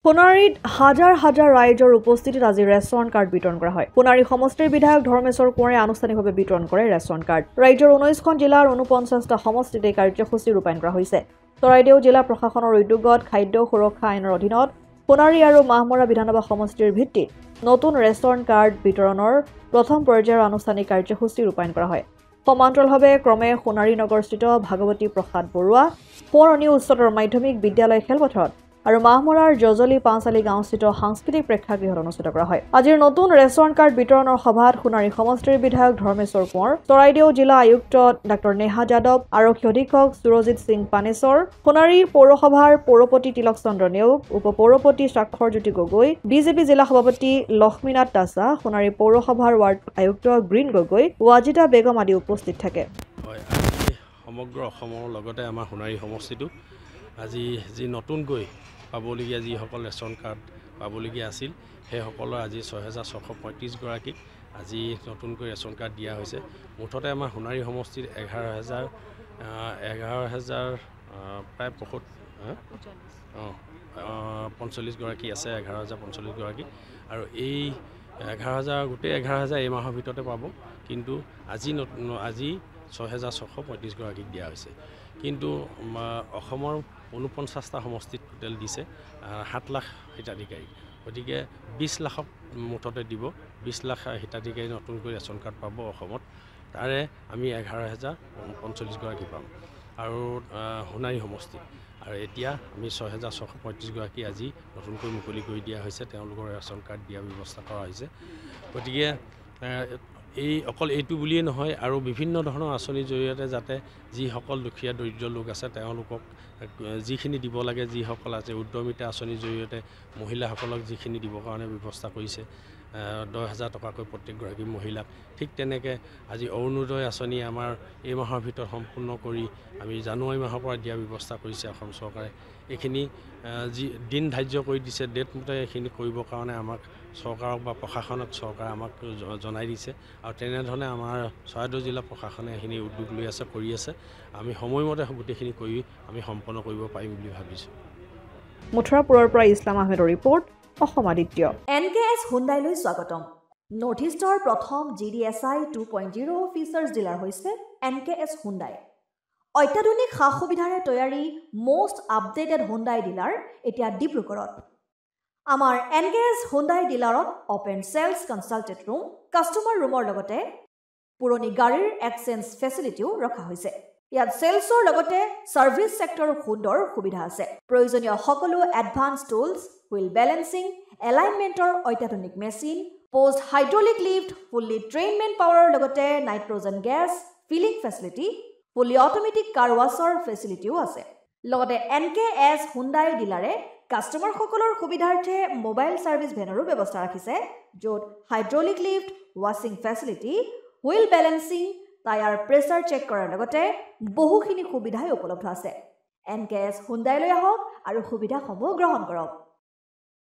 সোণাৰীত হাজাৰ হাজাৰ ৰাইজৰ উপস্থিতিত আজি ৰেচন কাৰ্ড বিতৰণ কৰা হয়। সোণাৰী সমষ্টিৰ বিধায়ক ধৰ্মেশ্বৰ কোঁৱৰে আনুষ্ঠানিকভাৱে বিতৰণ কৰে ৰেচন কাৰ্ড। ৰাজ্যৰ 19খন জিলাৰ 49টা সমষ্টিত এই কাৰ্যসূচী ৰূপায়ণ কৰা হৈছে। চৰাইদেউ জিলা প্ৰশাসনৰ উদ্যোগত খাদ্য সুৰক্ষা আইনৰ অধীনত সোণাৰী আৰু মাহমৰা বিধানসভা সমষ্টিৰ ভিত্তিত নতুন ৰেচন কাৰ্ড বিতৰণৰ প্ৰথম পৰ্যায়ৰ আনুষ্ঠানিক কাৰ্যসূচী ৰূপায়ণ কৰা হয়। সমান্তৰালভাৱে ক্ৰমে সোণাৰী নগৰস্থিত ভাগৱতী প্ৰসাদ বৰুৱা সোঁৱৰণী উচ্চতৰ মাধ্যমিক বিদ্যালয় খেলপথাৰত আৰু মাহমৰাৰ জজলি পাঁচালী গাঁওস্থিত সাংস্কৃতিক প্ৰেক্ষাগৃহত অনুষ্ঠিত কৰা হয়। আজিৰ নতুন ৰেচন কাৰ্ড বিতৰণৰ সভাত সোণাৰী সমষ্টিৰ বিধায়ক ধৰ্মেশ্বৰ কোঁৱৰ, চৰাইদেউ জিলা আয়ুক্ত ডাঃ নেহা যাদৱ, আৰক্ষী অধীক্ষক সুৰজিৎ সিং পানেশ্বৰ, সোণাৰী পৌৰসভাৰ পৌৰপতি তিলক চন্দ্ৰ নেওগ, উপ পৌৰপতি স্বাক্ষৰজ্যোতি গগৈ, বিজেপি জিলা সভাপতি লক্ষ্মীনাথ দাসা, সোণাৰী পৌৰসভাৰ ৱাৰ্ড আয়ুক্ত গ্ৰীণ গগৈ, ৱাজিদা বেগম আদি উপস্থিত থাকে। সমগ্ৰ অসমৰ লগতে আমাৰ সোণাৰী সমষ্টিটো আজি যি নতুনকৈ পাবলগীয়া যিসকল ৰেচন কাৰ্ড পাবলগীয়া আছিল সেইসকলৰ আজি 6635 গৰাকীক আজি নতুনকৈ ৰেচন কাৰ্ড দিয়া হৈছে। মুঠতে আমাৰ সোণাৰী সমষ্টিৰ 11,000 প্ৰায় 45 গৰাকী আছে, 11,045 গৰাকী, আৰু এই 11,000 গোটেই 11,000 এই মাহৰ ভিতৰতে পাব। কিন্তু আজি 6635 গৰাকীক দিয়া হৈছে। কিন্তু অসমৰ 49টা সমষ্টিত টোটেল দিছে 7 লাখ হিতাধিকাৰী। গতিকে 20 লাখক মুঠতে দিব, 20 লাখ হিতাধিকাৰী নতুনকৈ ৰেচন কাৰ্ড পাব অসমত। তাৰে আমি 11,045 গৰাকী পাম আৰু সোণাৰী সমষ্টি। আৰু এতিয়া আমি 6635 গৰাকী আজি নতুনকৈ মুকলি কৰি দিয়া হৈছে, তেওঁলোকৰ ৰেচন কাৰ্ড দিয়াৰ ব্যৱস্থা কৰা হৈছে। গতিকে এই অকল এইটো বুলিয়েই নহয়, আৰু বিভিন্ন ধৰণৰ আঁচনিৰ জৰিয়তে যাতে যিসকল দুখীয়া দৰিদ্ৰ লোক আছে তেওঁলোকক যিখিনি দিব লাগে, যিসকল আছে উদ্যমিতা আঁচনিৰ জৰিয়তে মহিলাসকলক যিখিনি দিবৰ কাৰণে ব্যৱস্থা কৰিছে 10,000 টকাকৈ প্ৰত্যেকগৰাকী মহিলাক, ঠিক তেনেকৈ আজি অৰুণোদয় আঁচনি আমাৰ এই মাহৰ ভিতৰত সম্পূৰ্ণ কৰি আমি জানুৱাৰী মাহৰ পৰা দিয়াৰ ব্যৱস্থা কৰিছে অসম চৰকাৰে। এইখিনি যি দিন ধাৰ্য কৰি দিছে, ডেট মতে এইখিনি কৰিবৰ কাৰণে আমাক চৰকাৰক বা প্ৰশাসনক চৰকাৰে আমাক জনাই দিছে, আৰু তেনেধৰণে আমাৰ চৰাইদেউ জিলা প্ৰশাসনে এইখিনি উদ্যোগ লৈ আছে, কৰি আছে। আমি সময়মতে গোটেইখিনি কৰি আমি সম্পন্ন কৰিব পাৰিম বুলি ভাবিছোঁ। মথুৰাপুৰৰ পৰা ইছলাম আহমেদৰ ৰিপৰ্ট, অসম আদিত্য। NKS হুণ্ডাইলৈ স্বাগতম। নৰ্থ ইষ্টৰ প্ৰথম GDSI 2.0 ফিচাৰ্ছ ডিলাৰ হৈছে NKS হুণ্ডাই। অত্যাধুনিক সা সুবিধাৰে তৈয়াৰী মষ্ট আপডেটেড হুণ্ডাই ডিলাৰ এতিয়া ডিব্ৰুগড়ত। আমাৰ NKS হুণ্ডাই ডিলাৰত open sales consulted room, customer ৰুমৰ লগতে পুৰণি গাড়ীৰ এক্সচেঞ্জ ফেচিলিটিও ৰখা হৈছে। ইয়াত চেলছৰ লগতে ছাৰ্ভিচ ছেক্টৰৰ সুন্দৰ সুবিধা আছে। প্ৰয়োজনীয় সকলো এডভান্স টুলছ, হুইল বেলেন্সিং, এলাইনমেণ্টৰ অত্যাধুনিক machine, post hydraulic lift, fully ট্ৰেইনমেণ্ট পাৱাৰৰ লগতে nitrogen gas filling facility, fully automatic car washer ফেচিলিটিও আছে। লগতে NKS হুণ্ডাই ডিলাৰে কাষ্টমাৰসকলৰ সুবিধাৰ্থে মোবাইল ছাৰ্ভিচ ভেনৰো ব্যৱস্থা ৰাখিছে, য'ত হাইড্ৰলিক লিফ্ট, ৱাশ্বিং facility, wheel balancing, tyre pressure check কৰাৰ লগতে বহুখিনি সুবিধাই উপলব্ধ আছে। NKS হুণ্ডাইলৈ আহক আৰু সুবিধাসমূহ গ্ৰহণ কৰক।